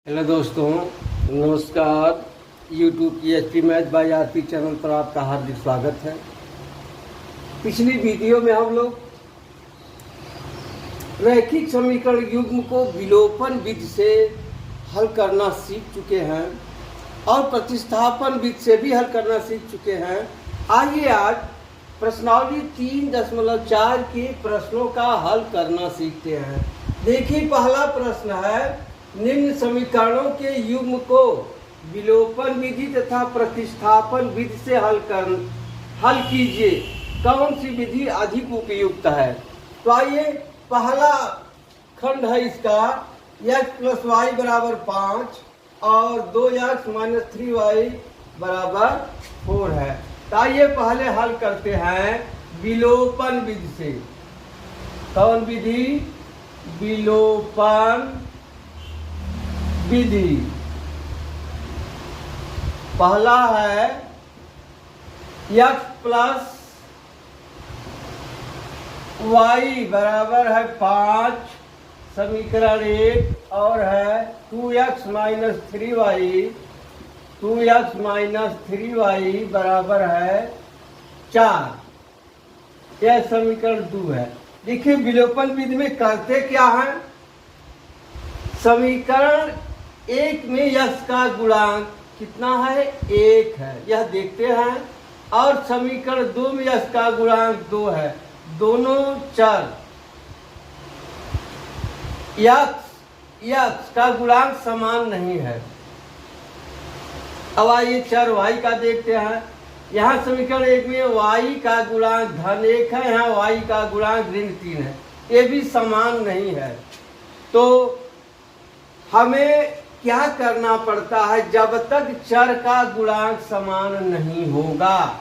Hello दोस्तों, नमस्कार। YouTube की HP math by RP channel पर आपका हार्दिक स्वागत है। पिछली वीडियो में हम लोग रैखिक समीकरण युग्म को विलोपन विधि से हल करना सीख चुके हैं और प्रतिस्थापन विधि से भी हल करना सीख चुके हैं। आइए आज प्रश्नावली 3.4 के प्रश्नों का हल करना सीखते हैं। देखिए, पहला प्रश्न है, निम्न समीकरणों के युग्म को विलोपन विधि तथा प्रतिस्थापन विधि से हल कीजिए। कौन सी विधि अधिक उपयुक्त है? तो आइए, पहला खंड है इसका x प्लस वाई बराबर 5 और 2x माइनस 3y बराबर 4 है। तो आइए पहले हल करते हैं विलोपन विधि से। कौन विधि? विलोपन विधि। पहला है x प्लस वाई बराबर है 5 समीकरण 1 और है 2x माइनस 3y बराबर है 4। यह समीकरण 2 है। देखिए, विलोपन विधि में करते क्या है, समीकरण 1 में x का गुणांक कितना है? 1 है, यह देखते हैं। और समीकरण 2 में x का गुणांक 2 है। दोनों चर x का गुणांक समान नहीं है। अब आइए चर y का देखते हैं। यहाँ समीकरण 1 में y का गुणांक धन 1 है, यहाँ y का गुणांक ऋण 3 है। ये भी समान नहीं है। तो हमें क्या करना पड़ता है? जब तक चर का गुणांक समान नहीं होगा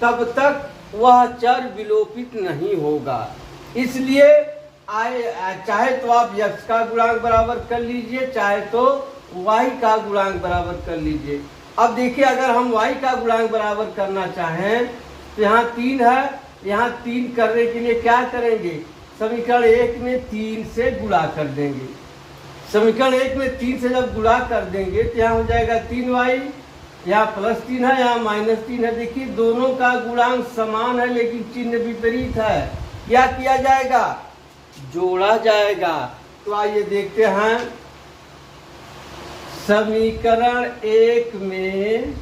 तब तक वह चर विलोपित नहीं होगा। इसलिए चाहे तो आप x का गुणांक बराबर कर लीजिए, चाहे तो y का गुणांक बराबर कर लीजिए। अब देखिए, अगर हम y का गुणांक बराबर करना चाहें तो यहाँ 3 है, यहाँ 3 करने के लिए क्या करेंगे? समीकरण 1 में 3 से गुणा कर देंगे। समीकरण 1 में 3 से जब गुणा कर देंगे तो यहाँ हो जाएगा 3y, यहाँ प्लस 3 है, यहाँ माइनस 3 है। देखिए, दोनों का गुणांक समान है लेकिन चिन्ह विपरीत है। क्या किया जाएगा? जोड़ा जाएगा। तो आइए देखते हैं, समीकरण 1 में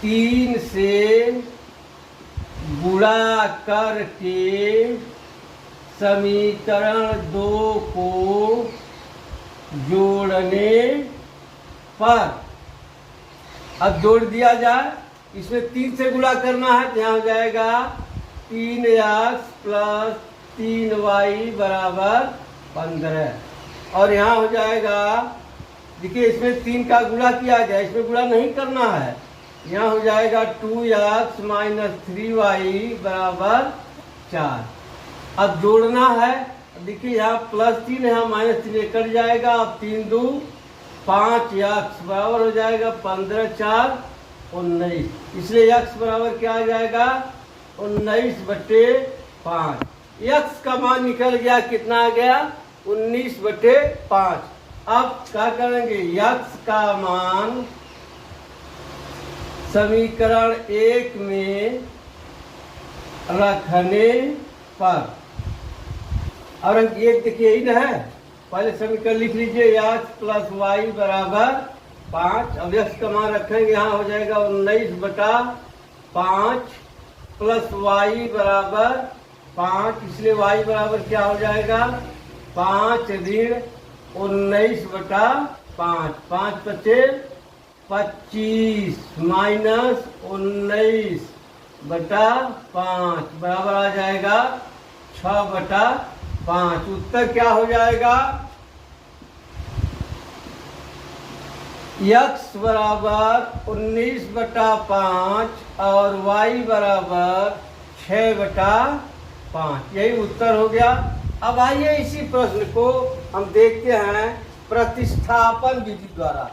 3 से गुणा करके समीकरण 2 को जोड़ने पर, अब जोड़ दिया जाए, इसमें 3 से गुणा करना है तो यहाँ हो जाएगा 3x प्लस 3y बराबर 15। और यहाँ हो जाएगा, देखिए इसमें 3 का गुणा किया गया, इसमें गुणा नहीं करना है। यहाँ हो जाएगा 2x माइनस 3y बराबर 4। अब जोड़ना है। देखिए, यहाँ प्लस 3 है, यहाँ माइनस 3 कट जाएगा। अब 3 2 5 x बराबर हो जाएगा 15 4 19। इसलिए x बराबर क्या आ जाएगा? 19/5। x का मान निकल गया, कितना आ गया? 19/5। अब क्या करेंगे? x का मान समीकरण 1 में रखने पर, और एक देखिए यही ना है, पहले समीकरण लिख लीजिए, x प्लस वाई बराबर 5। अब x का मान रखेंगे, यहाँ हो जाएगा 19/5 प्लस y बराबर 5। इसलिए y बराबर क्या हो जाएगा? 5 ऋण 19/5। 5 बचे 25 माइनस 19/5 बराबर आ जाएगा 6/5। उत्तर क्या हो जाएगा? x बराबर 19/5 और y बराबर 6/5। यही उत्तर हो गया। अब आइए इसी प्रश्न को हम देखते हैं प्रतिस्थापन विधि द्वारा।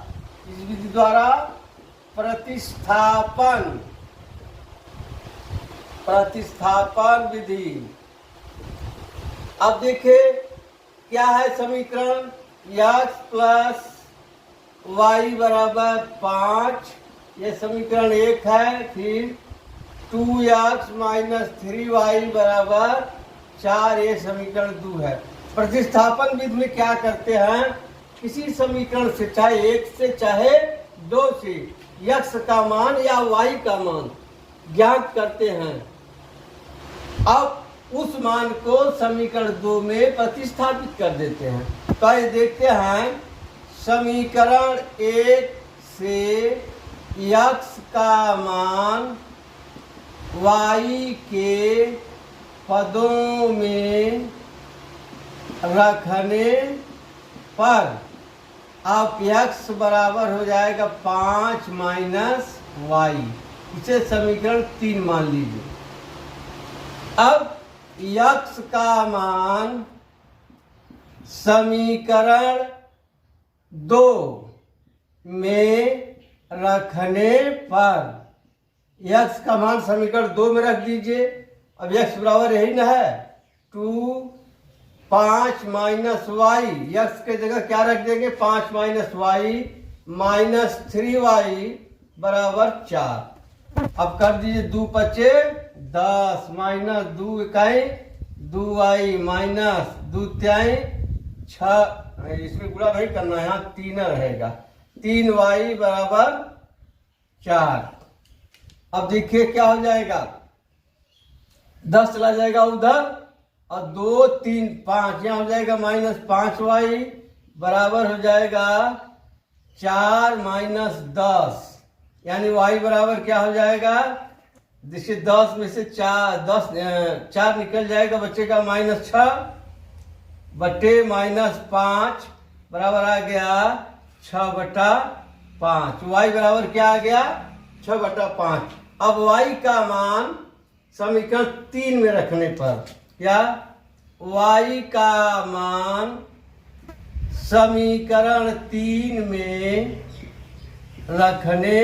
इस विधि द्वारा प्रतिस्थापन विधि। अब देखिए क्या है समीकरण, x प्लस y बराबर 5, ये समीकरण 1 है। फिर 2x माइनस 3y बराबर 4, ये समीकरण 2 है। प्रतिस्थापन विधि में क्या करते हैं, किसी समीकरण से चाहे 1 से चाहे 2 से x का मान या y का मान ज्ञात करते हैं। अब उस मान को समीकरण 2 में प्रतिस्थापित कर देते हैं। तो ये देखते हैं, समीकरण 1 से x का मान y के पदों में रखने पर आप x बराबर हो जाएगा 5 माइनस y, इसे समीकरण 3 मान लीजिए। अब x का मान समीकरण 2 में रखने पर, x का मान समीकरण 2 में रख दीजिए। अब x बराबर यही ना है 2 5 माइनस वाई, x के जगह क्या रख देंगे 5 माइनस वाई माइनस 3y बराबर 4। अब कर दीजिए 2 पचे 10 माइनस 2 इकाई 2y माइनस 2 त्याई 6, इसमें गुणा नहीं करना है, यहाँ 3 रहेगा, 3y बराबर 4। अब देखिए क्या हो जाएगा, 10 चला जाएगा उधर और 2 3 5, यहाँ हो जाएगा माइनस 5y बराबर हो जाएगा 4 माइनस 10, यानी y बराबर क्या हो जाएगा, देखिए 10 में से 4 निकल जाएगा, बचेगा माइनस 6 बटे माइनस 5 बराबर आ गया 6/5। y बराबर क्या आ गया 6/5। अब y का मान समीकरण 3 में रखने पर, क्या y का मान समीकरण 3 में रखने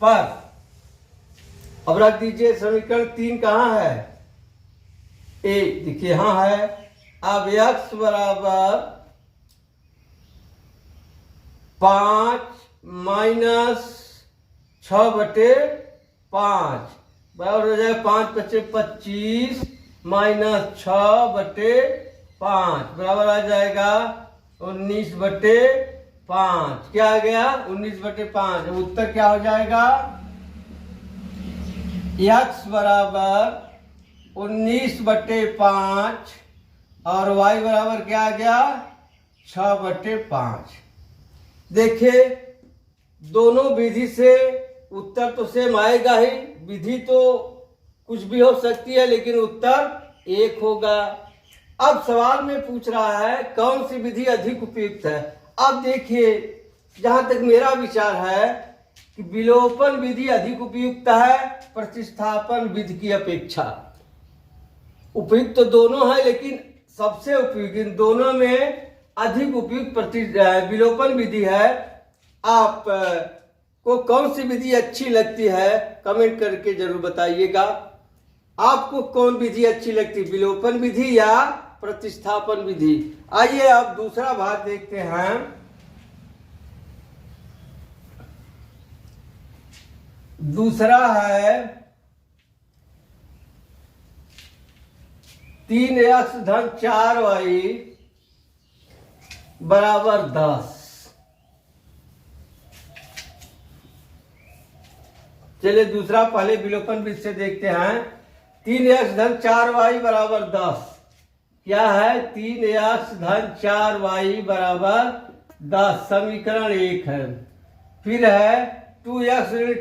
पर, अब रख दीजिए समीकरण 3 कहाँ है, ए देखिए यहाँ है। अब x बराबर 5 माइनस 6/5 बराबर हो जाएगा 5 पचे 25 माइनस 6/5 बराबर आ जाएगा 19/5। क्या आ गया 19/5। उत्तर क्या हो जाएगा, x बराबर 19/5 और y बराबर क्या आ गया 6/5। देखिए दोनों विधि से उत्तर तो सेम आएगा ही, विधि तो कुछ भी हो सकती है लेकिन उत्तर एक होगा। अब सवाल में पूछ रहा है कौन सी विधि अधिक उपयुक्त है। अब देखिए जहां तक मेरा विचार है कि विलोपन विधि अधिक उपयुक्त है प्रतिस्थापन विधि की अपेक्षा। उपयुक्त तो दोनों है लेकिन सबसे उपयुक्त इन दोनों में अधिक उपयुक्त विलोपन विधि है। आप को कौन सी विधि अच्छी लगती है कमेंट करके जरूर बताइएगा। आपको कौन विधि अच्छी लगती, विलोपन विधि या प्रतिस्थापन विधि। आइए अब दूसरा भाग देखते हैं। दूसरा है 3x धन 4y बराबर 10। चलिए दूसरा पहले विलोपन विधि से देखते हैं। 3x धन 4y बराबर 10 क्या है, 3x धन 4y बराबर 10 समीकरण 1 है। फिर है 2x ऋण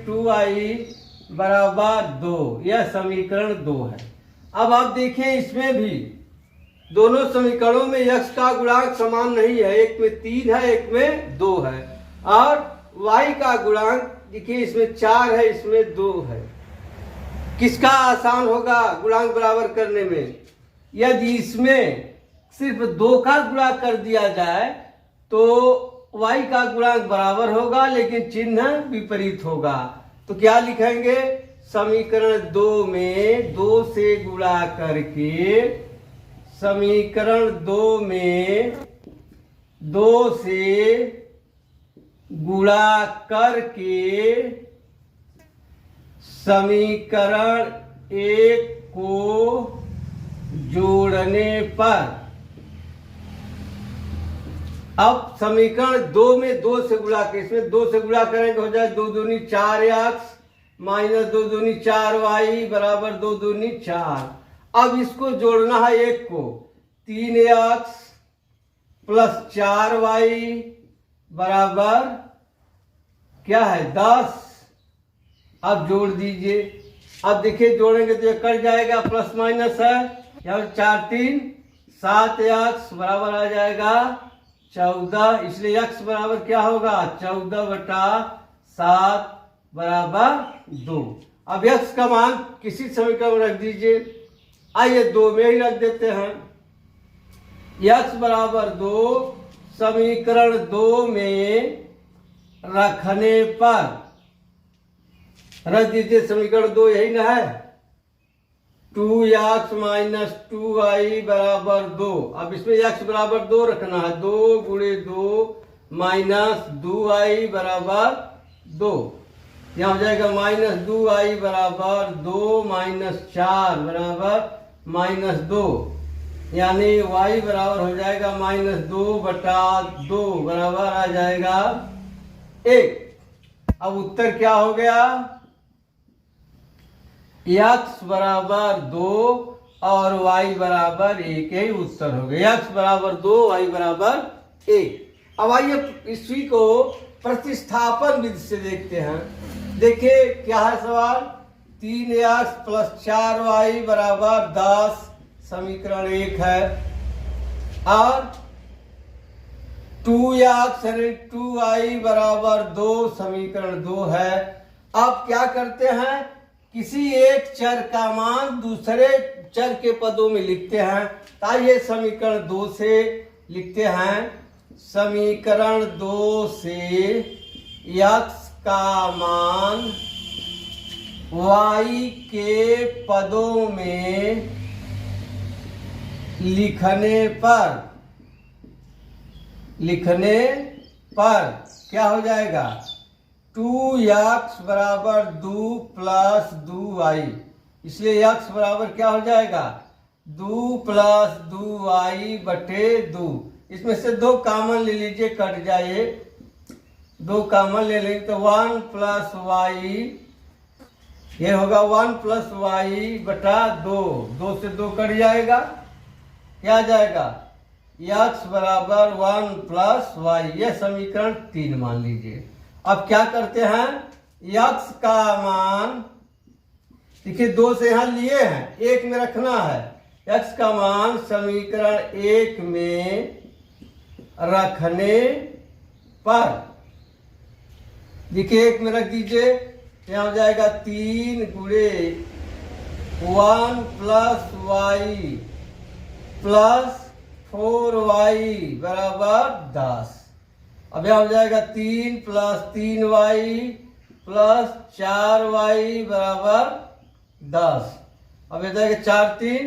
2y बराबर 2, यह समीकरण 2 है। अब आप देखिए इसमें भी दोनों समीकरणों में x का गुणांक समान नहीं है, एक में 3 है एक में 2 है, और y का गुणांक देखिए इसमें 4 है इसमें 2 है। किसका आसान होगा गुणांक बराबर करने में, यदि इसमें सिर्फ 2 का गुणा कर दिया जाए तो y का गुणांक बराबर होगा लेकिन चिन्ह विपरीत होगा। तो क्या लिखेंगे, समीकरण 2 में 2 से गुणा करके समीकरण 2 में 2 से गुणा करके समीकरण 1 को जोड़ने पर, अब समीकरण 2 में 2 से गुणा के, इसमें 2 से गुणा करेंगे हो जाए 2 दूनी 4x माइनस 2 दूनी 4y बराबर 2 दूनी 4। अब इसको जोड़ना है 1 को, 3x प्लस 4y बराबर क्या है 10। अब जोड़ दीजिए। अब देखिए जोड़ेंगे तो ये कट जाएगा, प्लस माइनस है, यहाँ 4 3 7x बराबर आ जाएगा 14। इसलिए x बराबर क्या होगा 14/7 बराबर 2। अब x का मान किसी समीकरण में रख दीजिए। आइए 2 में ही रख देते हैं। x बराबर 2 समीकरण 2 में रखने पर रख दीजिए। समीकरण 2 यही ना है, 2x माइनस 2y बराबर 2। अब इसमें x बराबर 2 रखना है, 2 गुणे 2 माइनस 2y बराबर 2। यहाँ हो जाएगा माइनस 2y बराबर 2 माइनस 4 बराबर माइनस 2, यानी y बराबर हो जाएगा -2/2 बराबर आ जाएगा 1। अब उत्तर क्या हो गया, x बराबर 2 और y बराबर 1, यही उत्तर हो गया। x बराबर 2 y बराबर 1। अब आइए इसी को प्रतिस्थापन विधि से देखते हैं। देखिए क्या है सवाल, 3x प्लस 4y बराबर 10 समीकरण 1 है, और 2x 2y बराबर 2 समीकरण 2 है। अब क्या करते हैं, किसी एक चर का मान दूसरे चर के पदों में लिखते हैं। आइए समीकरण 2 से लिखते हैं। समीकरण 2 से x का मान y के पदों में लिखने पर क्या हो जाएगा, 2x बराबर 2 प्लस 2y। इसलिए x बराबर क्या हो जाएगा 2 प्लस 2y बटे 2। इसमें से 2 कॉमन ले लीजिए, कट जाए, 2 कॉमन ले लेंगे तो 1 प्लस y, ये होगा 1 प्लस y बटा 2। 2 से 2 कट जाएगा, क्या आ जाएगा x बराबर 1 प्लस y। यह समीकरण 3 मान लीजिए। अब क्या करते हैं, x का मान देखिए 2 से यहां लिए हैं, 1 में रखना है। x का मान समीकरण 1 में रखने पर, देखिए 1 में रख दीजिए, यहाँ हो जाएगा 3 गुणे 1 प्लस y प्लस 4y बराबर 10। अब यहाँ हो जाएगा 3 प्लस 3y प्लस 4y बराबर 10। अब ये जाएगा 4 3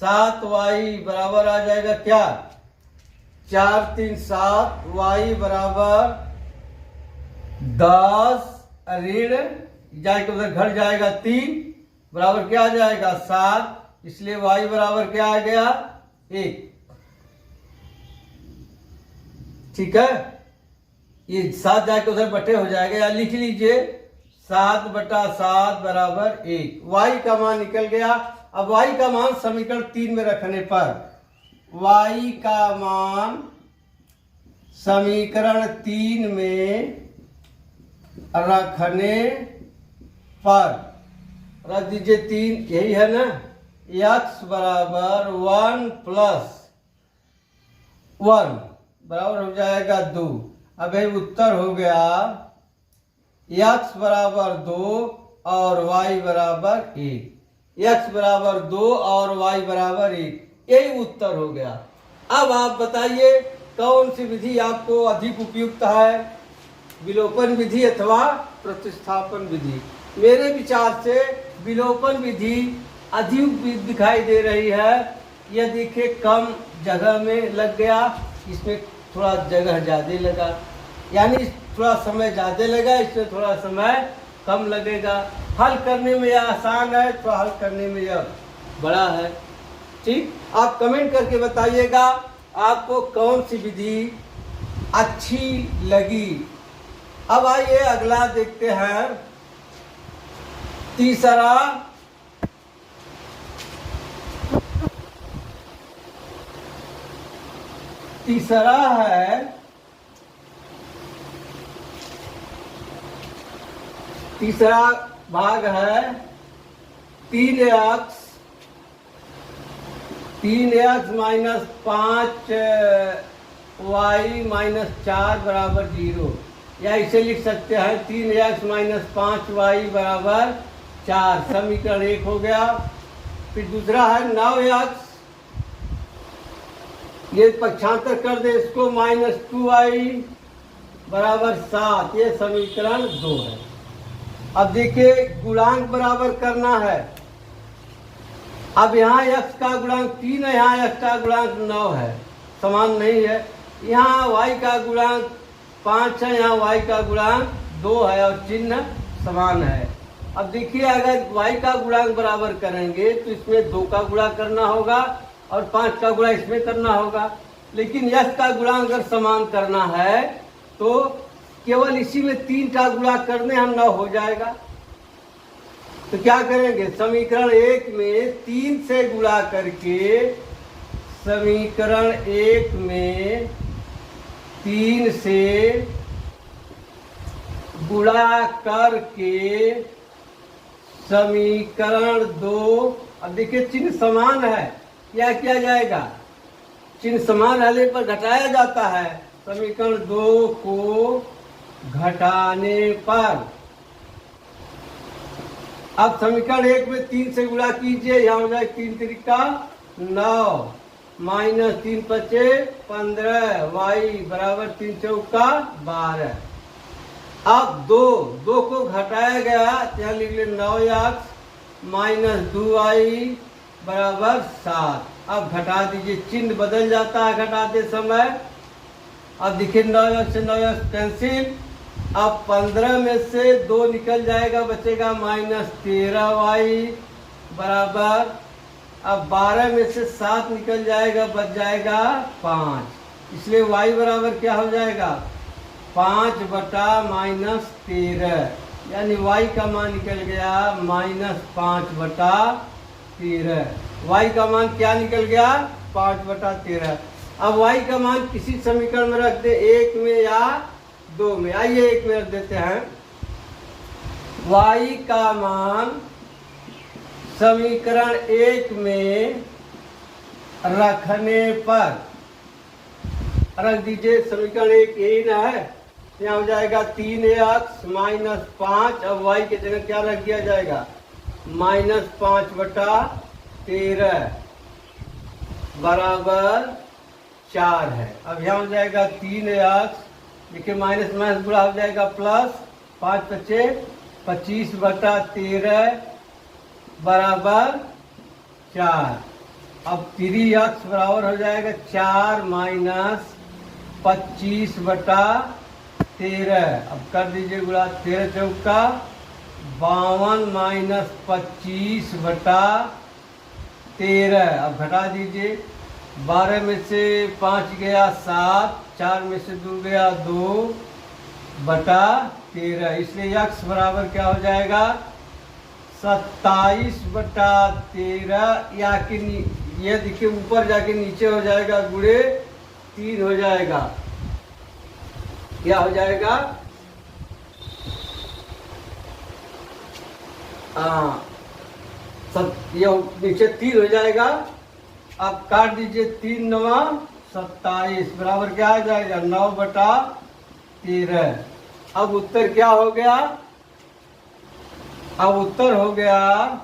7y बराबर आ जाएगा क्या, 4 3 7y बराबर 10 ऋण जाएगा उधर घट जाएगा 3 बराबर क्या आ जाएगा 7। इसलिए y बराबर क्या आ गया 1। ठीक है, ये 7 जाके उधर बटे हो जाएगा, या लिख लीजिए 7/7 बराबर 1। y का मान निकल गया। अब y का मान समीकरण 3 में रखने पर, y का मान समीकरण 3 में रखने पर रख दीजिए 3, यही है ना, x बराबर 1 प्लस 1 बराबर हो जाएगा 2। अब ये उत्तर हो गया x बराबर 2 और y बराबर 1। x बराबर 2 और y बराबर 1, यही उत्तर हो गया। अब आप बताइए कौन सी विधि आपको अधिक उपयुक्त है, विलोपन विधि अथवा प्रतिस्थापन विधि। मेरे विचार से विलोपन विधि अधिक दिखाई दे रही है। यह देखिए कम जगह में लग गया, इसमें थोड़ा जगह ज़्यादा लगा, यानी थोड़ा समय ज़्यादा लगा, इसमें थोड़ा समय कम लगेगा। हल करने में यह आसान है, थोड़ा हल करने में यह बड़ा है। ठीक, आप कमेंट करके बताइएगा आपको कौन सी विधि अच्छी लगी। अब आइए अगला देखते हैं। तीसरा है तीसरा भाग है 3x माइनस 5y माइनस 4 बराबर 0, या इसे लिख सकते हैं 3x माइनस 5y बराबर 4। समीकरण 1 हो गया। फिर दूसरा है 9x, ये पक्षांतर कर दे इसको, माइनस 2y बराबर 7, ये समीकरण 2 है। अब देखिए गुणांक बराबर करना है। अब यहाँ x का गुणांक 3 है, यहाँ x का गुणांक 9 है, समान नहीं है। यहाँ y का गुणांक 5 है, यहाँ y का गुणांक 2 है और चिन्ह समान है। अब देखिए अगर y का गुणांक बराबर करेंगे तो इसमें 2 का गुणा करना होगा और 5 का गुणा इसमें करना होगा। लेकिन x का गुणांक अगर समान करना है तो केवल इसी में 3 का गुणा करने हम 9 हो जाएगा। तो क्या करेंगे, समीकरण 1 में 3 से गुणा करके, समीकरण 1 में 3 से गुणा करके समीकरण 2, अब देखिए चिन्ह समान है, क्या किया जाएगा, चिन्ह समान रहने पर घटाया जाता है। समीकरण 2 को घटाने पर, अब समीकरण 1 में 3 से गुणा कीजिए, यहाँ हो जाए 3 त्रिका 9 माइनस 3 पचे 15 y बराबर 3 चौका 12। अब 2 को घटाया गया, यहाँ लिख ले 9x माइनस 2y बराबर 7। अब घटा दीजिए, चिन्ह बदल जाता है घटाते समय। अब देखिए 9x से 9x कैंसिल। अब 15 में से 2 निकल जाएगा, बचेगा माइनस 13y बराबर, अब 12 में से 7 निकल जाएगा, बच जाएगा 5। इसलिए y बराबर क्या हो जाएगा, 5 बटा माइनस 13, यानी y का मान निकल गया माइनस 5 बटा 13। y का मान क्या निकल गया, 5 बटा 13। अब y का मान किसी समीकरण में रख दे, 1 में या 2 में। आइए 1 में रख देते हैं। y का मान समीकरण 1 में रखने पर, रख दीजिए, समीकरण 1 यही ना है, यहाँ हो जाएगा 3x माइनस 5। अब y के जगह क्या रख दिया जाएगा, माइनस 5 बटा 13 बराबर 4 है। अब यहाँ हो जाएगा 3x, देखिए माइनस माइनस गुणा हो जाएगा प्लस, 5 पचे 25 बटा 13 बराबर 4। अब 3x बराबर हो जाएगा 4 माइनस 25 बटा 13। अब कर दीजिए गुणा, 13 चौका 52 माइनस 25 बटा 13। अब घटा दीजिए, 12 में से 5 गया 7, 4 में से 2 गया 2 बटा 13। इसलिए x बराबर क्या हो जाएगा, 27 बटा 13, या कि ये देखिए ऊपर जाके नीचे हो जाएगा, गुणे 3 हो जाएगा। क्या हो जाएगा, ये नीचे 3 हो जाएगा। अब काट दीजिए, 3 9 27 बराबर क्या आ जाएगा, 9 बटा 13। अब उत्तर क्या हो गया, अब उत्तर हो गया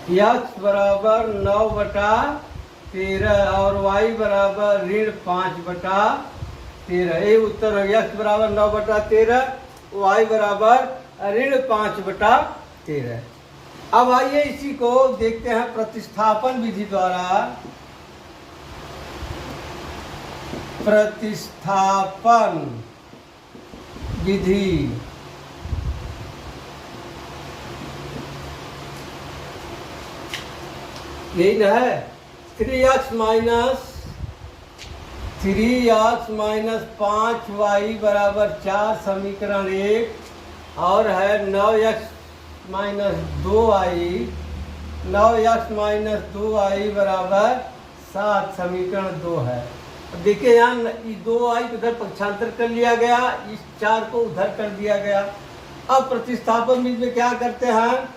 x बराबर 9 बटा 13 और y बराबर ऋण 5 बटा 13। ये उत्तर हो गया, x बराबर 9 बटा 13, y बराबर ऋण 5 बटा 13। अब आइए इसी को देखते हैं प्रतिस्थापन विधि द्वारा। प्रतिस्थापन विधि यही ना है। 3x माइनस 5y बराबर 4 समीकरण 1 और है 9x माइनस 2y बराबर 7 समीकरण 2 है। देखिए यहाँ 2y उधर पक्षांतर कर लिया गया, इस 4 को उधर कर दिया गया। अब प्रतिस्थापन विधि में क्या करते हैं,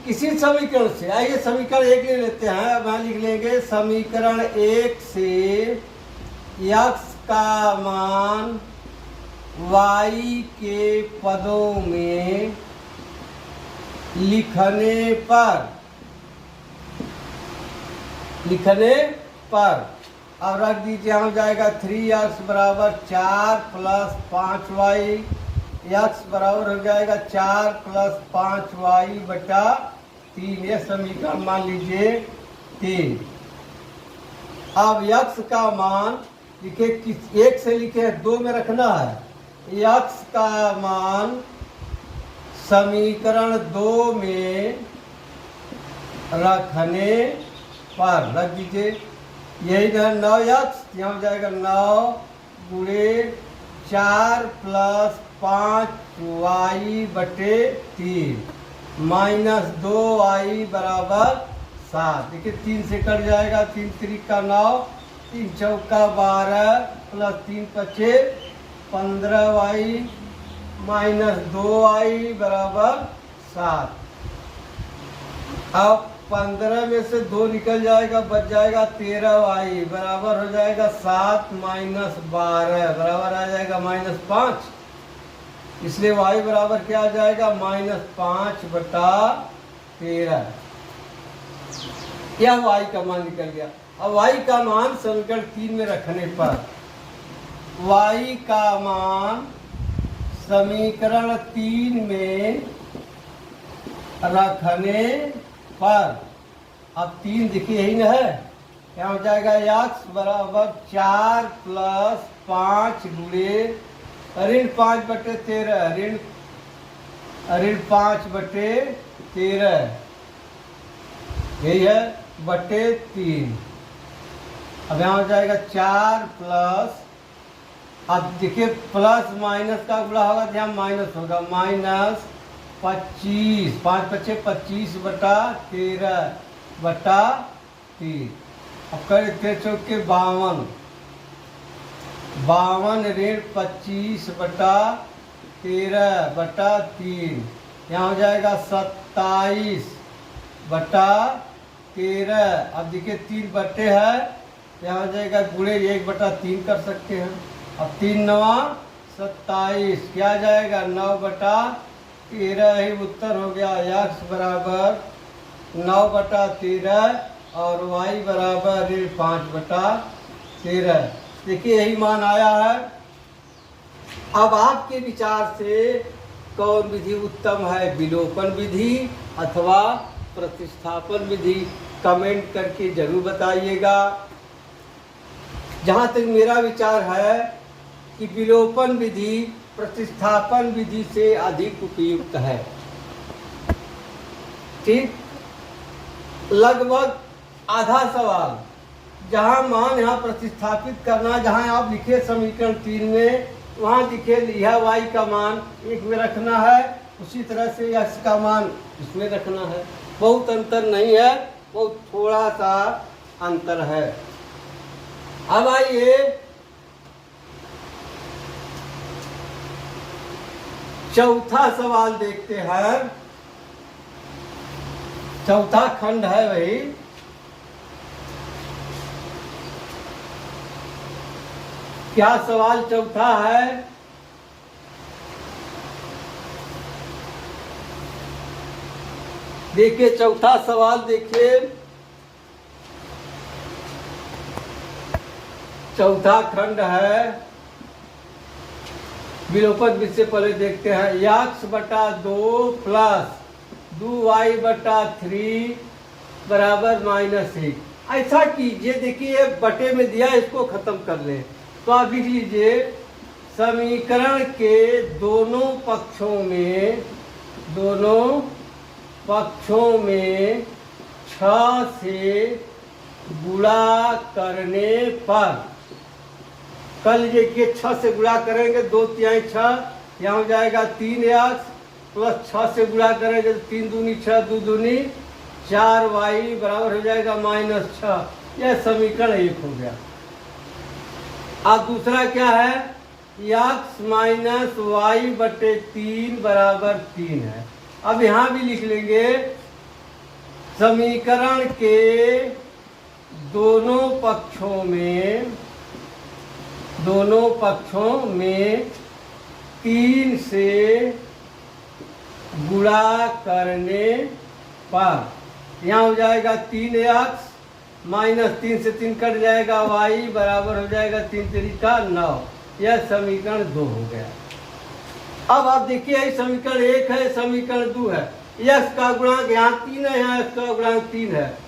किसी समीकरण से, आइए समीकरण 1 ले लेते हैं। अब यहाँ लिख लेंगे समीकरण 1 से x का मान y के पदों में लिखने पर अब रख दीजिए, हो जाएगा 3x बराबर 4 प्लस 5y, x बराबर हो जाएगा 4 प्लस 5y बटा 3। यह समीकरण मान लीजिए 3। अब x का मान लिखे, किस 1 से लिखे 2 में रखना है। x का मान समीकरण 2 में रखने पर रख दीजिए, यही ना 9x, यहाँ हो जाएगा 9 गुणे 4 प्लस 5y बटे 3 माइनस 2y बराबर 7। देखिए 3 से कट जाएगा, 3 3 का 9, 3 चौका 12 प्लस 3 पचे 15y माइनस 2y बराबर 7। अब 15 में से 2 निकल जाएगा, बच जाएगा 13y बराबर हो जाएगा 7 माइनस 12 बराबर आ जाएगा माइनस 5। इसलिए y बराबर क्या आ जाएगा, माइनस 5 बटा 13। यह y का मान निकल गया। अब y का मान समीकरण 3 में रखने पर, y का मान समीकरण 3 में रखने पर, अब 3 देखिए यही ना है, क्या हो जाएगा x बराबर 4 प्लस 5 गुणे ऋण 5 बटे 13 ऋण 5 बटे 13, यही है बटे 3। अब यहाँ हो जाएगा 4 प्लस, अब देखिए प्लस माइनस का गुणा होगा तो यहाँ माइनस होगा, माइनस 25, 5 पचे 25 बटा 13 बटा 3। अब करें 13 चौके 52 ऋण 25 बटा 13 बटा 3, यहाँ हो जाएगा 27 बटा 13। अब देखिए 3 बटे है, यहाँ हो जाएगा गुणे 1 बटा 3 कर सकते हैं। अब 3 9 27, क्या जाएगा 9 बटा 13 ही उत्तर हो गया। x बराबर 9 बटा 13 और y बराबर 5 बटा 13। देखिए यही मान आया है। अब आपके विचार से कौन विधि उत्तम है, विलोपन विधि अथवा प्रतिस्थापन विधि, कमेंट करके जरूर बताइएगा। जहाँ तक मेरा विचार है कि विलोपन विधि प्रतिस्थापन विधि से अधिक उपयुक्त है। ठीक, लगभग आधा सवाल जहां मान यहाँ प्रतिस्थापित करना, जहां आप लिखे समीकरण 3 में, वहां लिखे यह y का मान 1 में रखना है, उसी तरह से x का मान इसमें रखना है। बहुत अंतर नहीं है, बहुत थोड़ा सा अंतर है। अब आइए चौथा सवाल देखते हैं। चौथा खंड है वही, क्या सवाल चौथा है, देखिए चौथा सवाल देखिए, चौथा खंड है विलोपन विधि से पहले देखते हैं। x बटा 2 प्लस 2y बटा 3 बराबर -1। ऐसा कीजिए, देखिए बटे में दिया, इसको खत्म कर लें। तो आप लिख लीजिए समीकरण के दोनों पक्षों में 6 से गुणा करने पर, कल देखिए 6 से गुणा करेंगे 2 तिहाई 6, यहाँ हो जाएगा 3x प्लस 6 से गुणा करेंगे तो 3 दूनी 6, 2 दूनी 4y बराबर हो जाएगा -6। यह समीकरण 1 हो गया। अब दूसरा क्या है, x माइनस वाई बटे 3 बराबर 3 है। अब यहाँ भी लिख लेंगे समीकरण के दोनों पक्षों में 3 से गुणा करने पर, यहाँ हो जाएगा 3x माइनस 3 से 3 कट जाएगा, y बराबर हो जाएगा 3 त्रिका 9। यह समीकरण 2 हो गया। अब आप देखिए समीकरण 1 है, समीकरण 2 है। x का गुणांक यहाँ 3 है, यहाँ x का गुणांक 3 है,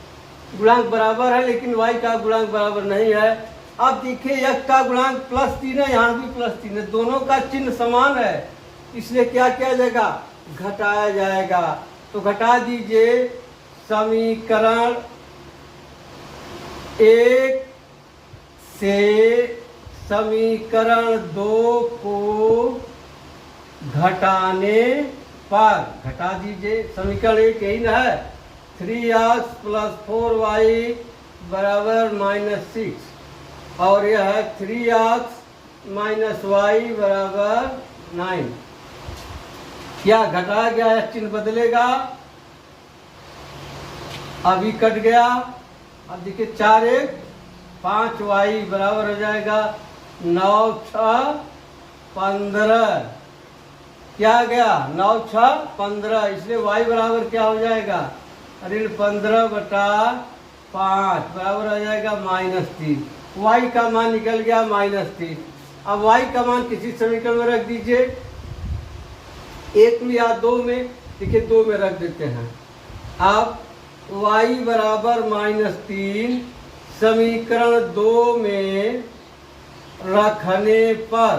गुणांक बराबर है, लेकिन y का गुणांक बराबर नहीं है। अब देखिए x का गुणांक +3 है, यहाँ भी +3 है, दोनों का चिन्ह समान है, इसलिए क्या किया जाएगा, घटाया जाएगा। तो घटा दीजिए समीकरण 1 से समीकरण 2 को घटाने पर, घटा दीजिए समीकरण 1 यही ना है, 3x प्लस 4y बराबर -6 और यह है 3x माइनस वाई बराबर 9। क्या घटाया गया है, चिन्ह बदलेगा, अभी कट गया। अब देखिए 4 1 5y बराबर हो जाएगा 9 6 15। क्या आ गया, 9 6 15, इसलिए y बराबर क्या हो जाएगा, ऋण 15 बटा 5 बराबर हो जाएगा -3। y का मान निकल गया -3। अब y का मान किसी समीकरण में रख दीजिए, 1 में या 2 में, देखिए 2 में रख देते हैं। अब y बराबर -3 समीकरण 2 में रखने पर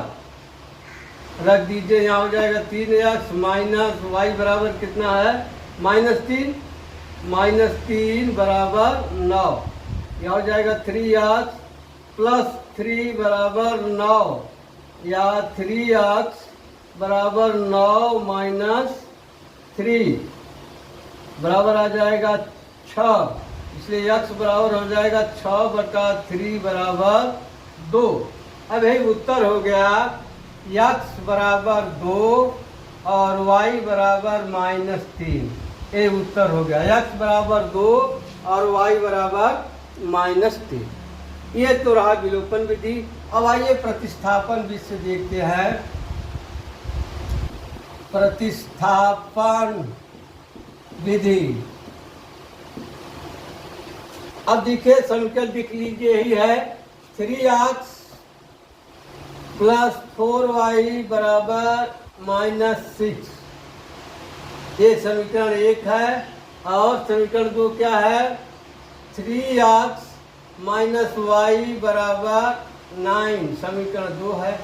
रख दीजिए, यहाँ हो जाएगा 3x माइनस वाई बराबर कितना है, -3 बराबर 9। यहाँ हो जाएगा 3x प्लस 3 बराबर 9 या 3x बराबर 9 माइनस 3 बराबर आ जाएगा 6, इसलिए x बराबर हो जाएगा 6 बटा 3 बराबर 2। अब यही उत्तर हो गया, x बराबर 2 और y बराबर -3। ये उत्तर हो गया, x बराबर 2 और y बराबर -3। ये तो रहा विलोपन विधि। अब आइए प्रतिस्थापन विधि से देखते हैं। प्रतिस्थापन विधि, अब देखिए समीकरण लिख लीजिए, यही है 3x प्लस 4y बराबर -6। ये समीकरण 1 है। और समीकरण 2 क्या है, 3x माइनस वाई बराबर 9, समीकरण 2 है।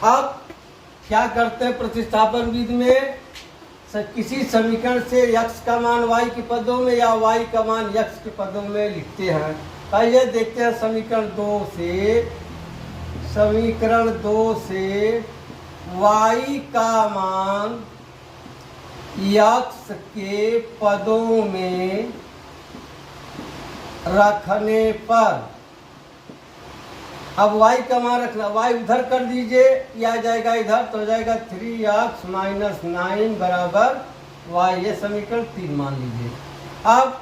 अब क्या करते हैं प्रतिस्थापन विधि में, किसी समीकरण से x का मान y के पदों में या y का मान x के पदों में लिखते हैं। आइए देखते हैं समीकरण 2 से y का मान x के पदों में रखने पर, अब y का मान रखना, y उधर कर दीजिए, यह आ जाएगा इधर, तो हो जाएगा 3x माइनस 9 बराबर y। ये समीकरण 3 मान लीजिए। अब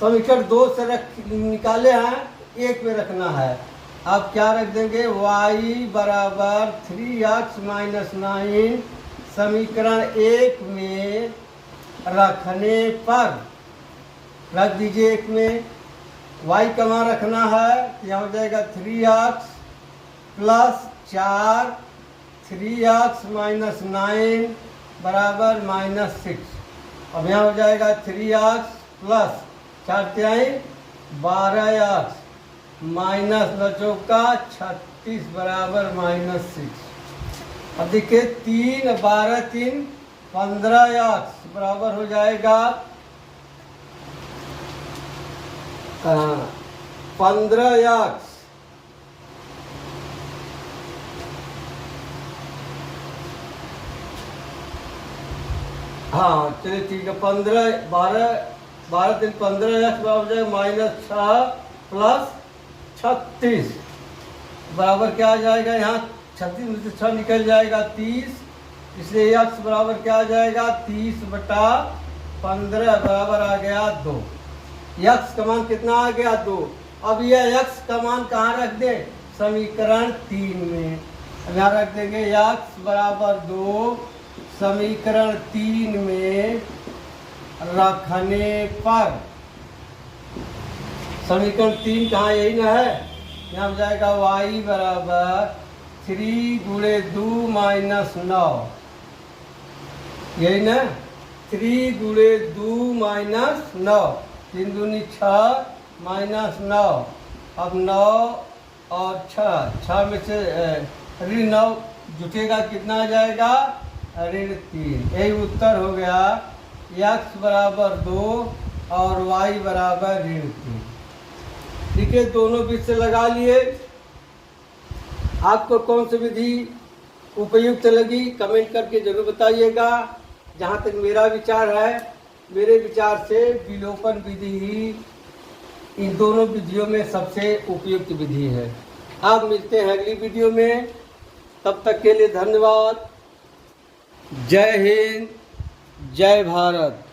समीकरण 2 से निकाले हैं, 1 में रखना है। अब क्या रख देंगे, y बराबर 3x माइनस 9 समीकरण 1 में रखने पर रख दीजिए। 1 में y का मान रखना है, यहाँ हो जाएगा 3x प्लस 4 3x माइनस 9 बराबर -6। अब यहाँ हो जाएगा 3x प्लस 4 तिहाई 12x माइनस 9 चौका 36 बराबर -6। अब देखिए 3 12 3 15x बराबर हो जाएगा 15x हाँ चलिए ठीक है 15 12 12 3 15x बराबर हो जाएगा -6 प्लस 36 बराबर क्या आ जाएगा यहाँ 36 में से 6 निकल जाएगा 30, इसलिए x बराबर क्या आ जाएगा 30 बटा 15 बराबर आ गया 2। x का मान कितना आ गया 2। अब यह x का मान कहाँ रख दें, समीकरण 3 में। अब यहाँ रख देंगे x बराबर 2 समीकरण 3 में रखने पर समीकरण 3 कहाँ यही ना है, यहाँ हो जाएगा y बराबर 3 गुणे 2 माइनस 9, यही ना 3 गुणे 2 माइनस 9, 3 दूनी 6 माइनस 9। अब 9 और 6 में से ऋण 9 जुटेगा कितना आ जाएगा ऋण 3। यही उत्तर हो गया x बराबर 2 और y बराबर ऋण 3। ठीक है, दोनों बीच से लगा लिए। आपको कौन सी विधि उपयुक्त लगी कमेंट करके जरूर बताइएगा। जहाँ तक मेरा विचार है, मेरे विचार से विलोपन विधि ही इन दोनों विधियों में सबसे उपयुक्त विधि है। आप मिलते हैं अगली वीडियो में, तब तक के लिए धन्यवाद। जय हिंद, जय भारत।